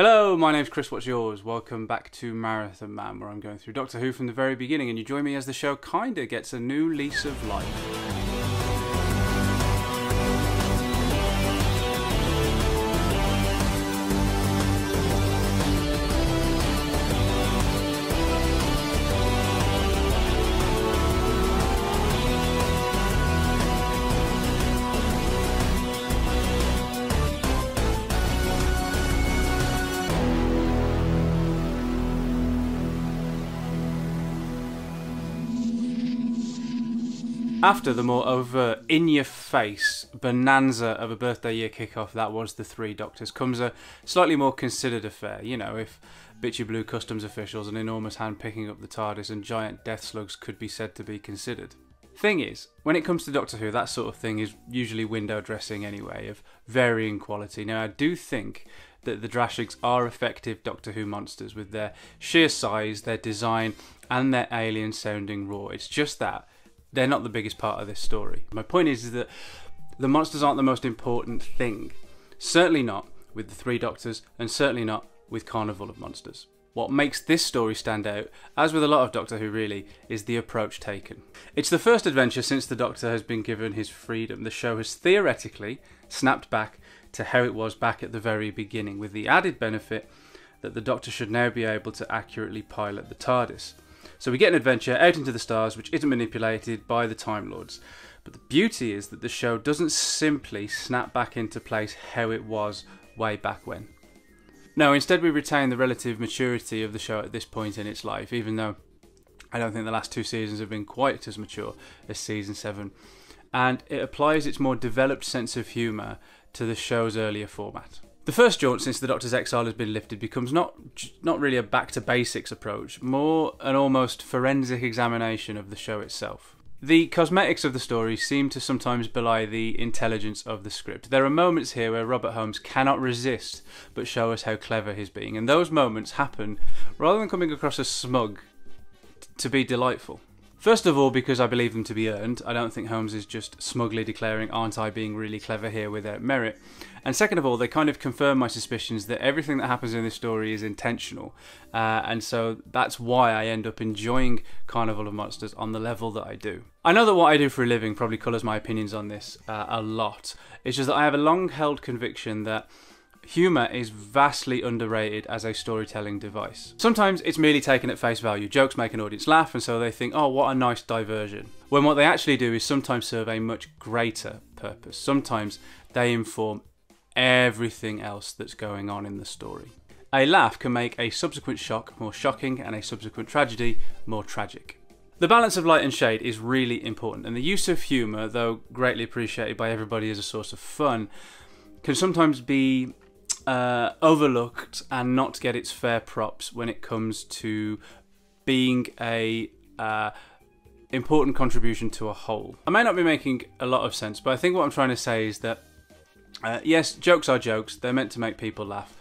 Hello, my name's Chris, what's yours? Welcome back to Marathon Man, where I'm going through Doctor Who from the very beginning, and you join me as the show kinda gets a new lease of life. After the more overt, in-your-face bonanza of a birthday year kickoff that was the Three Doctors, comes a slightly more considered affair. You know, if bitchy blue customs officials, an enormous hand picking up the TARDIS and giant death slugs could be said to be considered. Thing is, when it comes to Doctor Who, that sort of thing is usually window dressing anyway, of varying quality. Now, I do think that the Drashigs are effective Doctor Who monsters with their sheer size, their design, and their alien-sounding roar. It's just that they're not the biggest part of this story. My point is that the monsters aren't the most important thing. Certainly not with the Three Doctors, and certainly not with Carnival of Monsters. What makes this story stand out, as with a lot of Doctor Who really, is the approach taken. It's the first adventure since the Doctor has been given his freedom. The show has theoretically snapped back to how it was back at the very beginning, with the added benefit that the Doctor should now be able to accurately pilot the TARDIS. So we get an adventure out into the stars which isn't manipulated by the Time Lords. But the beauty is that the show doesn't simply snap back into place how it was way back when. No, instead we retain the relative maturity of the show at this point in its life, even though I don't think the last two seasons have been quite as mature as season 7. And it applies its more developed sense of humour to the show's earlier format. The first jaunt since the Doctor's exile has been lifted becomes not really a back-to-basics approach, more an almost forensic examination of the show itself. The cosmetics of the story seem to sometimes belie the intelligence of the script. There are moments here where Robert Holmes cannot resist but show us how clever he's being, and those moments happen rather than coming across as smug to be delightful. First of all, because I believe them to be earned. I don't think Holmes is just smugly declaring, "Aren't I being really clever here," without merit. And second of all, they kind of confirm my suspicions that everything that happens in this story is intentional. And so that's why I end up enjoying Carnival of Monsters on the level that I do. I know that what I do for a living probably colours my opinions on this a lot. It's just that I have a long-held conviction that humour is vastly underrated as a storytelling device. Sometimes it's merely taken at face value. Jokes make an audience laugh, and so they think, oh, what a nice diversion. When what they actually do is sometimes serve a much greater purpose. Sometimes they inform everything else that's going on in the story. A laugh can make a subsequent shock more shocking and a subsequent tragedy more tragic. The balance of light and shade is really important, and the use of humour, though greatly appreciated by everybody as a source of fun, can sometimes be overlooked and not get its fair props when it comes to being a important contribution to a whole. I may not be making a lot of sense, but I think what I'm trying to say is that yes, jokes are jokes, they're meant to make people laugh.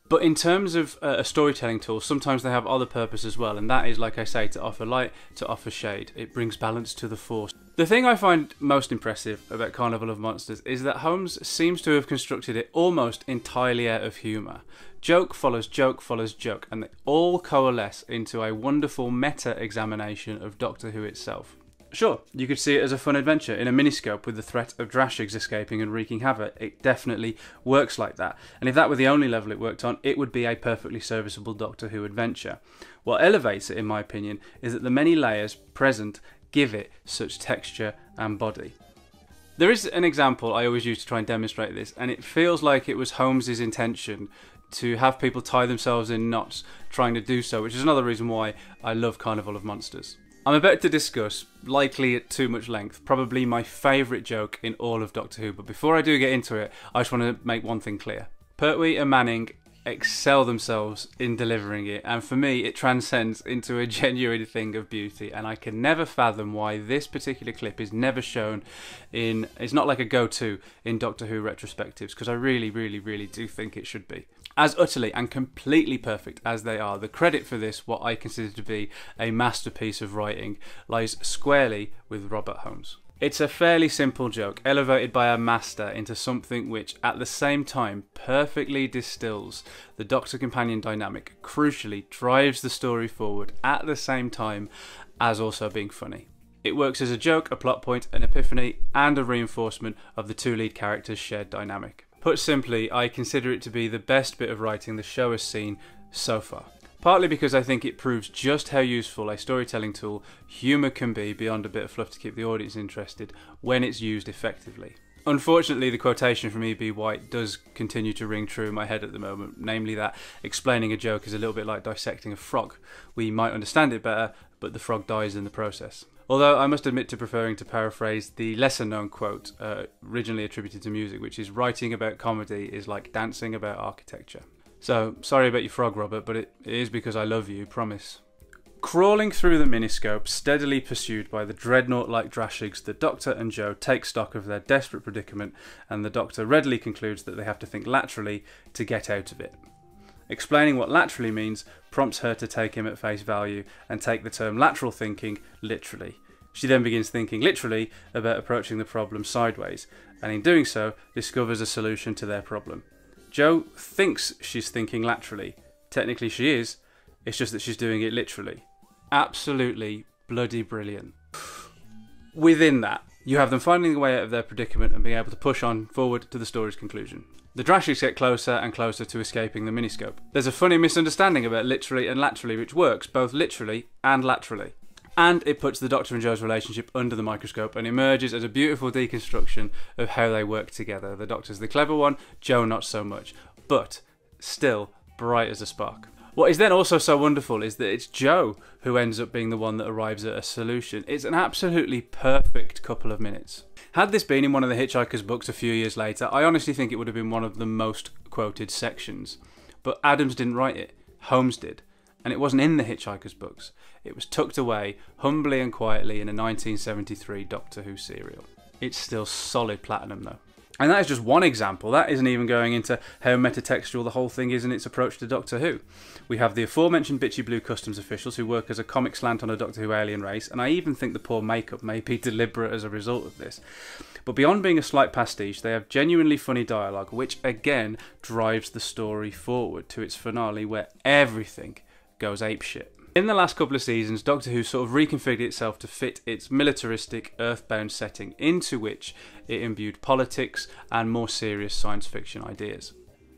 But in terms of a storytelling tool, sometimes they have other purpose as well, and that is, like I say, to offer light, to offer shade. It brings balance to the force. The thing I find most impressive about Carnival of Monsters is that Holmes seems to have constructed it almost entirely out of humour. Joke follows joke follows joke, and they all coalesce into a wonderful meta-examination of Doctor Who itself. Sure, you could see it as a fun adventure in a miniscope with the threat of Drashigs escaping and wreaking havoc. It definitely works like that. And if that were the only level it worked on, it would be a perfectly serviceable Doctor Who adventure. What elevates it, in my opinion, is that the many layers present give it such texture and body. There is an example I always use to try and demonstrate this, and it feels like it was Holmes's intention to have people tie themselves in knots trying to do so, which is another reason why I love Carnival of Monsters. I'm about to discuss, likely at too much length, probably my favourite joke in all of Doctor Who, but before I do get into it, I just want to make one thing clear. Pertwee and Manning excel themselves in delivering it, and for me it transcends into a genuine thing of beauty, and I can never fathom why this particular clip is never shown in, it's not like a go-to in Doctor Who retrospectives, because I really do think it should be. As utterly and completely perfect as they are, the credit for this, what I consider to be a masterpiece of writing, lies squarely with Robert Holmes. It's a fairly simple joke, elevated by a master into something which, at the same time, perfectly distills the Doctor-companion dynamic, crucially drives the story forward at the same time as also being funny. It works as a joke, a plot point, an epiphany, and a reinforcement of the two lead characters' shared dynamic. Put simply, I consider it to be the best bit of writing the show has seen so far. Partly because I think it proves just how useful a storytelling tool humour can be beyond a bit of fluff to keep the audience interested when it's used effectively. Unfortunately, the quotation from E.B. White does continue to ring true in my head at the moment, namely that explaining a joke is a little bit like dissecting a frog. We might understand it better, but the frog dies in the process. Although I must admit to preferring to paraphrase the lesser known quote originally attributed to music, which is writing about comedy is like dancing about architecture. So, sorry about your frog, Robert, but it is because I love you, promise. Crawling through the miniscope, steadily pursued by the dreadnought-like Drashigs, the Doctor and Jo take stock of their desperate predicament, and the Doctor readily concludes that they have to think laterally to get out of it. Explaining what laterally means prompts her to take him at face value and take the term lateral thinking literally. She then begins thinking literally about approaching the problem sideways, and in doing so discovers a solution to their problem. Jo thinks she's thinking laterally. Technically she is, it's just that she's doing it literally. Absolutely bloody brilliant. Within that, you have them finding a way out of their predicament and being able to push on forward to the story's conclusion. The Drashigs get closer and closer to escaping the miniscope. There's a funny misunderstanding about literally and laterally, which works both literally and laterally. And it puts the Doctor and Jo's relationship under the microscope and emerges as a beautiful deconstruction of how they work together. The Doctor's the clever one, Jo not so much, but still bright as a spark. What is then also so wonderful is that it's Jo who ends up being the one that arrives at a solution. It's an absolutely perfect couple of minutes. Had this been in one of the Hitchhiker's books a few years later, I honestly think it would have been one of the most quoted sections. But Adams didn't write it, Holmes did. And it wasn't in the Hitchhiker's books. It was tucked away, humbly and quietly, in a 1973 Doctor Who serial. It's still solid platinum though. And that is just one example. That isn't even going into how metatextual the whole thing is in its approach to Doctor Who. We have the aforementioned bitchy blue customs officials who work as a comic slant on a Doctor Who alien race, and I even think the poor makeup may be deliberate as a result of this. But beyond being a slight pastiche, they have genuinely funny dialogue, which again drives the story forward to its finale where everything goes apeshit. In the last couple of seasons, Doctor Who sort of reconfigured itself to fit its militaristic, earthbound setting into which it imbued politics and more serious science fiction ideas.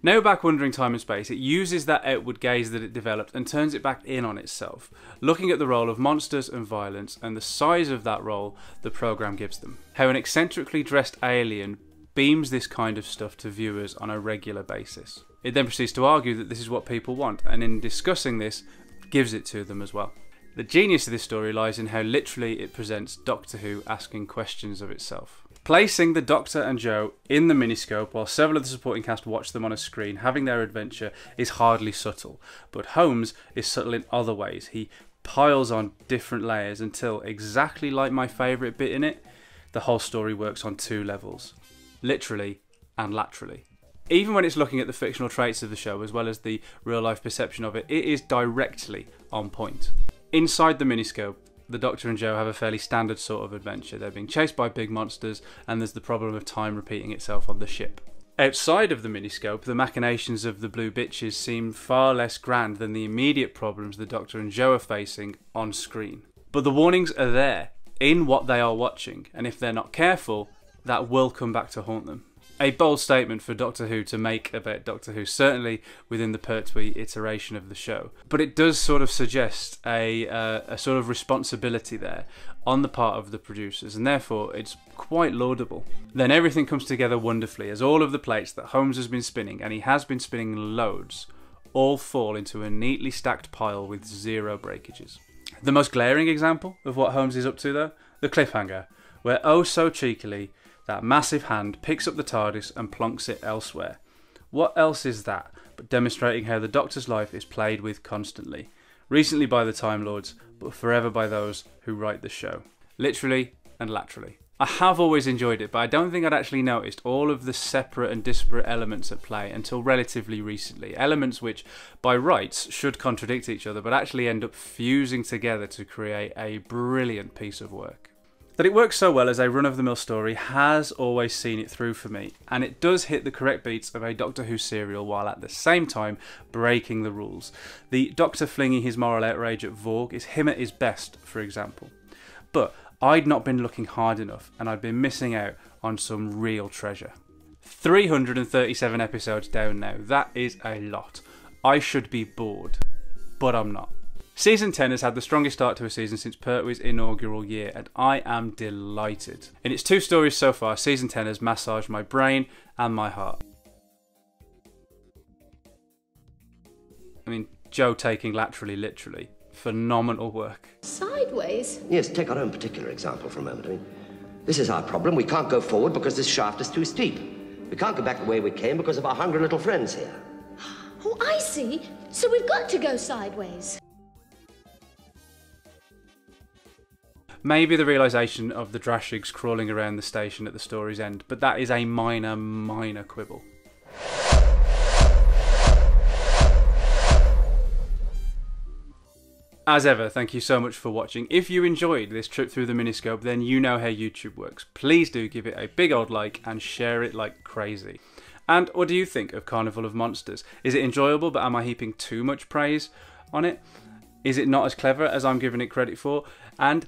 Now back wandering time and space, it uses that outward gaze that it developed and turns it back in on itself, looking at the role of monsters and violence and the size of that role the programme gives them. How an eccentrically dressed alien beams this kind of stuff to viewers on a regular basis. It then proceeds to argue that this is what people want, and in discussing this, gives it to them as well. The genius of this story lies in how literally it presents Doctor Who asking questions of itself. Placing the Doctor and Jo in the miniscope while several of the supporting cast watch them on a screen having their adventure is hardly subtle, but Holmes is subtle in other ways. He piles on different layers until, exactly like my favourite bit in it, the whole story works on two levels. Literally and laterally. Even when it's looking at the fictional traits of the show as well as the real life perception of it, it is directly on point. Inside the miniscope, the Doctor and Jo have a fairly standard sort of adventure. They're being chased by big monsters and there's the problem of time repeating itself on the ship. Outside of the miniscope, the machinations of the Blue Bitches seem far less grand than the immediate problems the Doctor and Jo are facing on screen. But the warnings are there, in what they are watching, and if they're not careful, that will come back to haunt them. A bold statement for Doctor Who to make about Doctor Who, certainly within the Pertwee iteration of the show. But it does sort of suggest a sort of responsibility there on the part of the producers, and therefore it's quite laudable. Then everything comes together wonderfully as all of the plates that Holmes has been spinning, and he has been spinning loads, all fall into a neatly stacked pile with zero breakages. The most glaring example of what Holmes is up to though, the cliffhanger, where oh so cheekily, that massive hand picks up the TARDIS and plonks it elsewhere. What else is that but demonstrating how the Doctor's life is played with constantly, recently by the Time Lords, but forever by those who write the show. Literally and laterally. I have always enjoyed it, but I don't think I'd actually noticed all of the separate and disparate elements at play until relatively recently. Elements which, by rights, should contradict each other, but actually end up fusing together to create a brilliant piece of work. That it works so well as a run-of-the-mill story has always seen it through for me, and it does hit the correct beats of a Doctor Who serial while at the same time breaking the rules. The Doctor flinging his moral outrage at Vorg is him at his best, for example. But I'd not been looking hard enough, and I'd been missing out on some real treasure. 337 episodes down now, that is a lot. I should be bored, but I'm not. Season 10 has had the strongest start to a season since Pertwee's inaugural year, and I am delighted. In its 2 stories so far, Season 10 has massaged my brain and my heart. I mean, Joe taking laterally, literally. Phenomenal work. Sideways? Yes, take our own particular example for a moment. I mean, this is our problem. We can't go forward because this shaft is too steep. We can't go back the way we came because of our hungry little friends here. Oh, I see. So we've got to go sideways. Maybe the realisation of the Drashigs crawling around the station at the story's end, but that is a minor, minor quibble. As ever, thank you so much for watching. If you enjoyed this trip through the miniscope, then you know how YouTube works. Please do give it a big old like and share it like crazy. And what do you think of Carnival of Monsters? Is it enjoyable, but am I heaping too much praise on it? Is it not as clever as I'm giving it credit for? And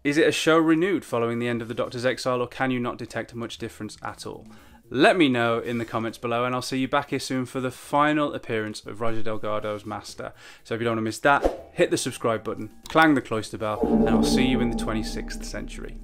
is it a show renewed following the end of the Doctor's exile, or can you not detect much difference at all? Let me know in the comments below, and I'll see you back here soon for the final appearance of Roger Delgado's Master. So if you don't want to miss that, hit the subscribe button, clang the cloister bell, and I'll see you in the 26th century.